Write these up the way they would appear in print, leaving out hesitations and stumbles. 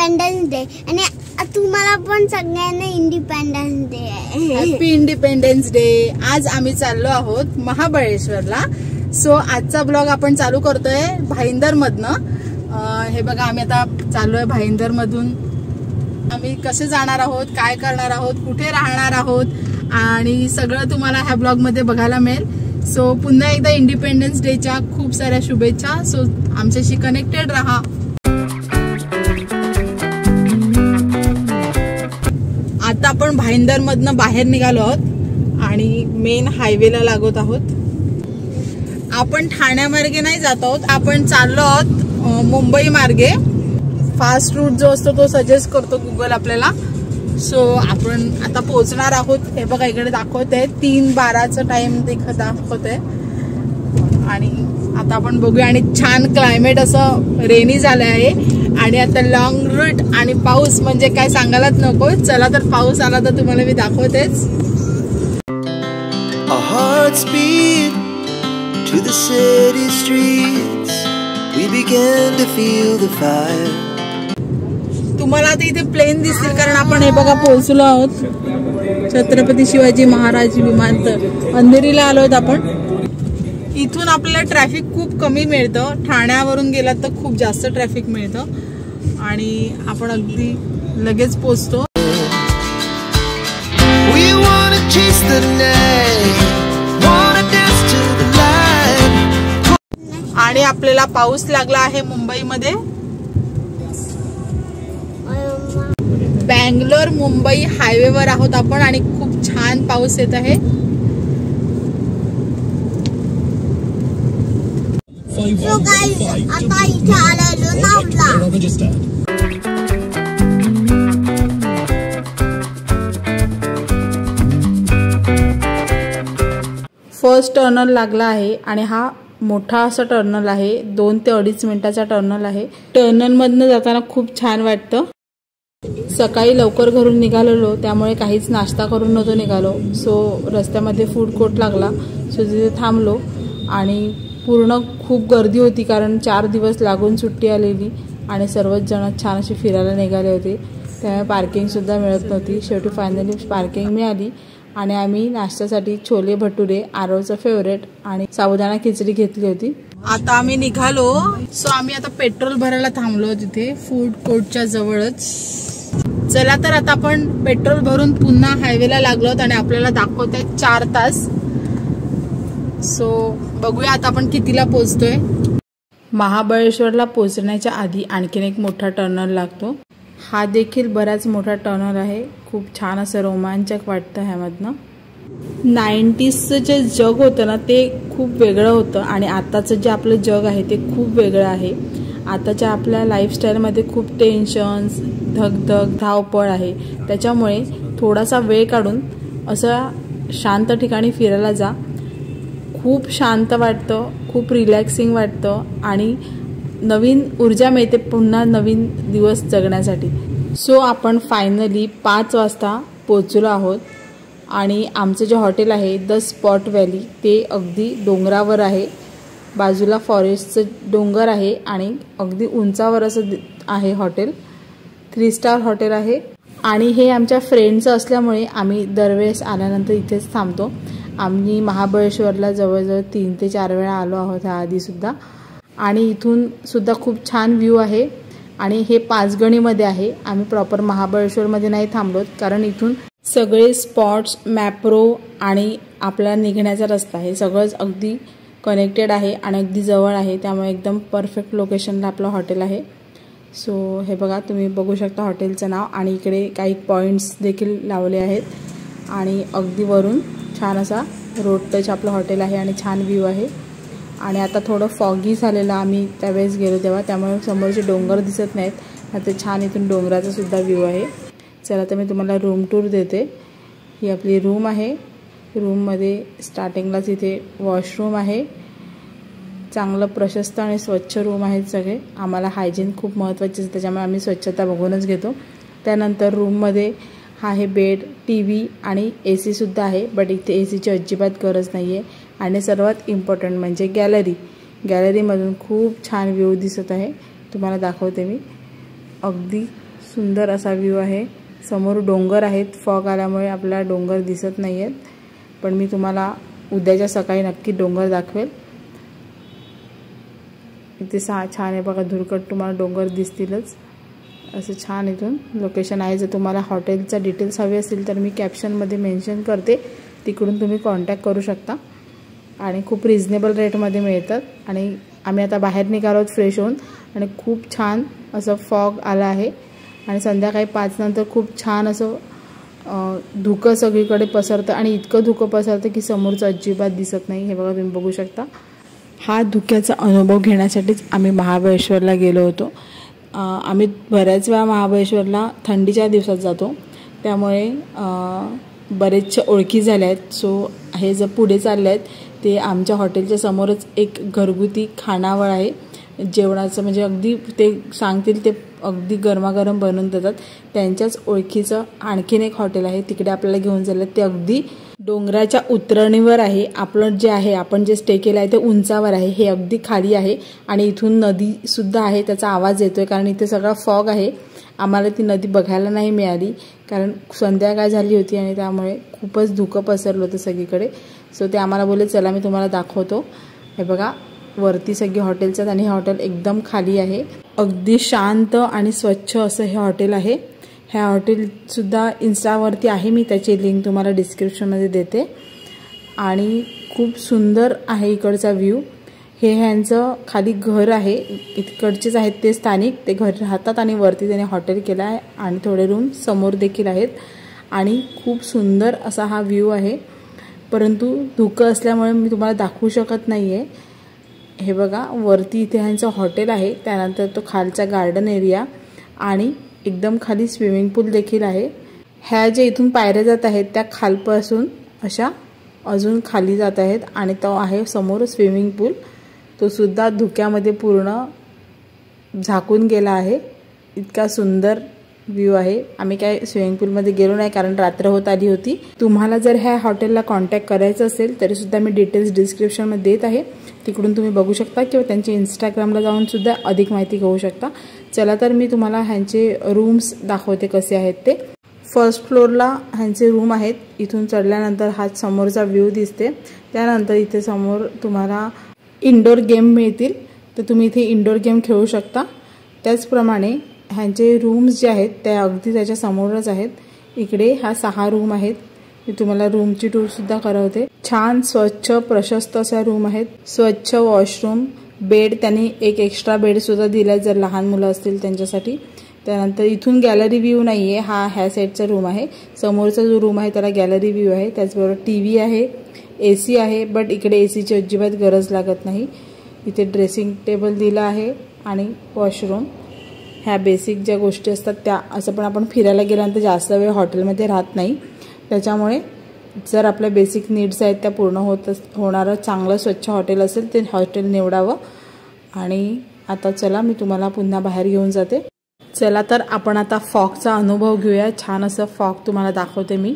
Independence day आणि तुम्हाला पण सगळ्यांना इंडिपेंडन्स डे आहे. Happy independence day. आज आम्ही चाललो आहोत महाबळेश्वरला. सो आजचा ब्लॉग आपण चालू करतोय भाईंदर मधनं. हे बघा आम्ही आता चाललोय भाईंदर मधून. आम्ही कसे जाणार आहोत, काय करणार आहोत, कुठे राहणार आहोत आणि सगळं तुम्हाला ह्या ब्लॉग मध्ये बघायला मिळेल. सो पुन्हा एकदा इंडिपेंडन्स डेच्या खूप साऱ्या शुभेच्छा. सो आमच्याशी कनेक्टेड राहा. आता आपण भाईंदर मधनं बाहेर निघालो आहोत आणि मेन हायवेला लागत आहोत. आपण ठाण्यामार्गे नाही जात आहोत, आपण चाललो आहोत मुंबई मार्गे. फास्ट रूट जो असतो तो सजेस्ट करतो गुगल आपल्याला. सो आपण आता पोहोचणार आहोत. हे बघा इकडे दाखवत आहे 3:12चा टाइम दाखवत आहे आणि आता आपण बघूया. आणि छान क्लायमेट असं रेनी झालं आहे आणि आता लॉंग रूट आणि पाऊस म्हणजे काय सांगायलाच नको. चला तर पाऊस आला तर तुम्हाला मी दाखवतेच. To the city streets, we began to feel the fire. तुम्हाला आता इथे प्लेन दिसतील कारण आपण हे बघा पोहोचलो आहोत छत्रपती शिवाजी महाराज विमानतळ. अंधेरीला आलो आहोत आपण. इथून आपल्याला ट्रॅफिक खूप कमी मिळतं. ठाण्यावरून गेलात तर खूप जास्त ट्रॅफिक मिळतं आणि आपण अगदी लगेच पोहोचतो. We wanna chase the night, wanna dance to the light. आणि आपल्याला पाऊस लागला आहे मुंबईमध्ये. बँगलोर मुंबई हायवेवर आहोत आपण आणि खूप छान पाऊस येत आहे. फर्स्ट टर्नल लागला आहे आणि हा मोठा असा टर्नल आहे. 2 ते 2.5 मिनिटाचा टर्नल आहे. टर्नल मधनं जाताना खूप छान वाटतं. सकाळी लवकर घरून निघालेलो त्यामुळे काहीच नाश्ता करून नव्हतो निघालो. सो रस्त्यामध्ये फूड कोर्ट लागला. सो तिथे थांबलो आणि पूर्ण खूप गर्दी होती कारण 4 दिवस लागून सुट्टी आलेली आणि सर्वच जण छान अशी फिरायला निघाले होते. त्यामुळे पार्किंगसुद्धा मिळत नव्हती. शेवटी फायनली पार्किंग मिळाली आणि आम्ही नाश्त्यासाठी छोले भटुरे, आरवचं फेवरेट आणि साबुदाणा खिचडी घेतली होती. आता आम्ही निघालो. सो आम्ही आता पेट्रोल भरायला थांबलो तिथे फूड कोर्टच्या जवळच. चला तर आता आपण पेट्रोल भरून पुन्हा हायवेला लागलो आणि आपल्याला दाखवत आहे 4 तास. सो बघूया आता आपण कितीला पोहोचतोय. महाबळेश्वरला पोहोचण्याच्या आधी आणखीन एक मोठा टर्नल लागतो. हा देखील बराच मोठा टर्नल आहे. खूप छान असं रोमांचक वाटतं ह्यामधनं. 90sचं जे जग होतं ना ते खूप वेगळं होतं आणि आताचं जे आपलं जग आहे ते खूप वेगळं आहे. आताच्या आपल्या लाईफस्टाईलमध्ये खूप टेन्शन्स, धगधग, धावपळ आहे. त्याच्यामुळे थोडासा वेळ काढून असं शांत ठिकाणी फिरायला जा. खूप शांत वाटतं, खूप रिलॅक्सिंग वाटतं आणि नवीन ऊर्जा मिळते पुन्हा नवीन दिवस जगण्यासाठी. सो आपण फायनली 5 वाजता पोहोचलो आहोत आणि आमचं जे हॉटेल आहे द स्पॉट व्हॅली ते अगदी डोंगरावर आहे. बाजूला फॉरेस्टचं डोंगर आहे आणि अगदी उंचावर असं आहे हॉटेल. 3 स्टार हॉटेल आहे आणि हे आमच्या फ्रेंडचं असल्यामुळे आम्ही दरवेळेस आल्यानंतर इथेच थांबतो. आम्ही महाबळेश्वरला जवळजवळ 3 ते 4 वेळा आलो आहोत ह्या आधीसुद्धा आणि इथून सुद्धा खूप छान व्ह्यू आहे. आणि हे 5गणीमध्ये आहे. आम्ही प्रॉपर महाबळेश्वरमध्ये नाही थांबलोत कारण इथून सगळे स्पॉट्स, मॅप्रो आणि आपल्याला निघण्याचा रस्ता हे सगळंच अगदी कनेक्टेड आहे आणि अगदी जवळ आहे. त्यामुळे एकदम परफेक्ट लोकेशनला आपलं हॉटेल आहे. सो हे बघा तुम्ही बघू शकता हॉटेलचं नाव आणि इकडे काही पॉईंट्स देखील लावले आहेत आणि अगदी वरून छान असा रोड टच आपलं हॉटेल आहे आणि छान व्ह्यू आहे. आणि आता थोडं फॉगी झालेलं आम्ही त्यावेळेस गेलो तेव्हा, त्यामुळे समोरचे डोंगर दिसत नाहीत. आता छान इथून डोंगराचा सुद्धा व्ह्यू आहे. चला तर मी तुम्हाला रूम टूर देते. ही आपली रूम आहे. रूममध्ये स्टार्टिंगलाच इथे वॉशरूम आहे. चांगलं प्रशस्त आणि स्वच्छ रूम आहेत सगळे. आम्हाला हायजीन खूप महत्त्वाची आहे त्याच्यामुळे आम्ही स्वच्छता बघूनच घेतो. त्यानंतर रूममध्ये आहे बेड, टीव्ही आणि AC सुद्धा आहे. बट इथे ACची अजिबात गरज नाही आहे. आणि सर्वात इम्पॉर्टंट म्हणजे गॅलरी. गॅलरीमधून खूप छान व्ह्यू दिसत आहे. तुम्हाला दाखवते मी. अगदी सुंदर असा व्ह्यू आहे। समोर डोंगर आहेत, फॉग आल्यामुळे आपल्याला डोंगर दिसत नाही आहेत, पण मी तुम्हाला उद्याच्या सकाळी नक्की डोंगर दाखवेल। इथे छान आहे बघा, धुरकट तुम्हाला डोंगर दिसतीलच, असं छान इथून लोकेशन आहे। जर तुम्हाला हॉटेलचा डिटेल्स हवे असतील तर मी कॅप्शनमध्ये मेन्शन करते, तिकडून तुम्ही कॉन्टॅक्ट करू शकता आणि खूप रिजनेबल रेटमध्ये मिळतात। आणि आम्ही आता बाहेर निघालो आहोत फ्रेश होऊन आणि खूप छान असं फॉग आला आहे आणि संध्याकाळी 5 नंतर खूप छान असं धुकं सगळीकडे पसरतं आणि इतकं धुकं पसरतं की समोरचं अजिबात दिसत नाही। हे बघा तुम्ही बघू शकता। हा धुक्याचा अनुभव घेण्यासाठीच आम्ही महाबळेश्वरला गेलो होतो। आम्ही बऱ्याच वेळा महाबळेश्वरला थंडीच्या दिवसात जातो, त्यामुळे बरेचशा ओळखी झाल्या आहेत। सो हे जे पुढे चालले आहेत ते आमच्या हॉटेलच्या समोरच एक घरगुती खानावळ आहे जेवणाचं, म्हणजे अगदी ते सांगतील ते अगदी गरमागरम बनवून देतात। त्यांच्याच ओळखीचं आणखीन एक हॉटेल आहे, तिकडे आपल्याला घेऊन चाललं। ते अगदी डोंगराच्या उतरणीवर आहे। आपलं जे आहे, आपण जे स्टे केलं आहे ते उंचावर आहे, हे अगदी खाली आहे आणि इथून नदी सुद्धा आहे। त्याचा आवाज येतोय कारण इथे सगळा फॉग आहे। आम्हाला ती नदी बघायला नाही मिळाली कारण संध्याकाळ झाली होती आणि त्यामुळे खूपच धुकं पसरलं होतं सगळीकडे। सो ते आम्हाला बोलले चला मी तुम्हाला दाखवतो। हे बघा वरती सगळी हॉटेल्स आहेत आणि हे हॉटेल एकदम खाली आहे। अगदी शांत आणि स्वच्छ असं हे हॉटेल आहे। ह्या हॉटेलसुद्धा इन्स्टावरती आहे, मी त्याची लिंक तुम्हाला डिस्क्रिप्शनमध्ये देते। आणि खूप सुंदर आहे इकडचा व्ह्यू। हे ह्यांचं खाली घर आहे, इकडचेच आहेत ते स्थानिक, ते घर राहतात आणि वरती त्याने हॉटेल केलं आहे आणि थोडे रूम समोर देखील आहेत आणि खूप सुंदर असा हा व्ह्यू आहे। परंतु धुकं असल्यामुळे मी तुम्हाला दाखवू शकत नाही आहे। हे बघा वरती इथे ह्यांचं हॉटेल आहे, त्यानंतर तो खालचा गार्डन एरिया आणि एकदम खाली स्विमिंग पूल देखील आहे। ह्या जे इथून पायऱ्या जात आहेत त्या खालपासून अशा अजून खाली जात आहेत आणि तो आहे समोर स्विमिंग पूल, तो सुद्धा धुक्यामध्ये पूर्ण झाकून गेला आहे। इतका सुंदर व्ह्यू आहे। आम्ही काय स्विमिंग पूलमध्ये गेलो नाही कारण रात्र होत आली होती। तुम्हाला जर ह्या हॉटेलला कॉन्टॅक्ट करायचं असेल तरी सुद्धा मी डिटेल्स डिस्क्रिप्शनमध्ये देत आहे, तिकडून तुम्ही बघू शकता किंवा त्यांच्या इंस्टाग्रामला जाऊन सुद्धा अधिक माहिती घेऊ शकता। चला तर मी तुम्हाला ह्यांचे रूम्स दाखवते कसे आहेत ते। फर्स्ट फ्लोअरला ह्यांचे रूम आहेत, इथून चढल्यानंतर हा समोरचा व्ह्यू दिसते। त्यानंतर इथे समोर तुम्हाला इंडोर गेम मिळतील, तर तुम्ही इथे इंडोर गेम खेळू शकता। त्याचप्रमाणे ह्यांचे रूम्स जे आहेत ते अगदी त्याच्या समोरच आहेत। इकडे हा 6 रूम आहेत, मी तुम्हाला रूमची टूर सुद्धा करवते। छान स्वच्छ प्रशस्त अशा रूम आहेत, स्वच्छ वॉशरूम, बेड त्यांनी एक एक्स्ट्रा बेड सुद्धा दिलाय जर लहान मुलं असतील त्यांच्यासाठी। त्यानंतर इथून गॅलरी व्ह्यू नाहीये, हा ह्या साईडचा रूम आहे। समोरचा जो रूम आहे त्याला गॅलरी व्ह्यू आहे। त्याचबरोबर टीव्ही आहे, एसी आहे, बट इकडे एसीची अजिबात गरज लागत नाही। इथे ड्रेसिंग टेबल दिला आहे आणि वॉशरूम, ह्या बेसिक ज्या गोष्टी असतात त्या। असं पण आपण फिरायला गेल्यानंतर जास्त वेळ हॉटेलमध्ये राहत नाही, त्याच्यामुळे जर आपल्या बेसिक नीड्स आहेत त्या पूर्ण होणारं चांगलं स्वच्छ हॉटेल असेल ते हॉटेल निवडावं। आणि आता चला मी तुम्हाला पुन्हा बाहेर घेऊन जाते। चला तर आपण आता फॉगचा अनुभव घेऊया। छान असं फॉग तुम्हाला दाखवते मी।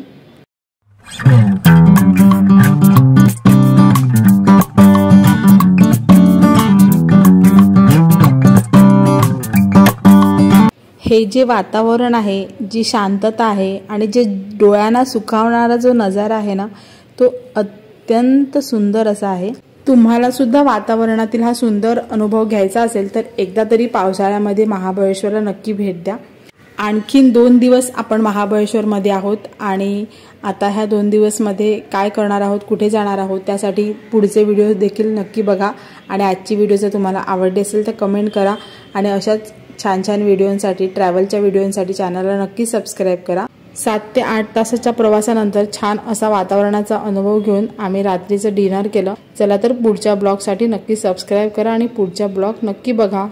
हे जे वातावरण आहे, जी शांतता आहे आणि जे डोळ्यांना सुखावणारा जो नजारा आहे ना, तो अत्यंत सुंदर असा आहे। तुम्हाला सुद्धा वातावरणातील हा सुंदर अनुभव घ्यायचा असेल तर एकदा तरी पावसाळ्यामध्ये महाबळेश्वरला नक्की भेट द्या। आणखीन 2 दिवस आपण महाबळेश्वरमध्ये आहोत आणि आता ह्या 2 दिवसमध्ये काय करणार आहोत, कुठे जाणार आहोत, त्यासाठी पुढचे व्हिडिओ देखील नक्की बघा। आणि आजची व्हिडिओ जर तुम्हाला आवडली असेल तर कमेंट करा आणि अशाच छान छान व्हिडिओंसाठी, ट्रॅव्हलच्या व्हिडिओंसाठी चॅनलला नक्की सबस्क्राईब करा। 7 ते 8 तासाच्या प्रवासानंतर छान असा वातावरणाचा अनुभव घेऊन आम्ही रात्रीचं डिनर केलं। चला तर पुढच्या ब्लॉगसाठी नक्की सबस्क्राईब करा आणि पुढचा ब्लॉग नक्की बघा।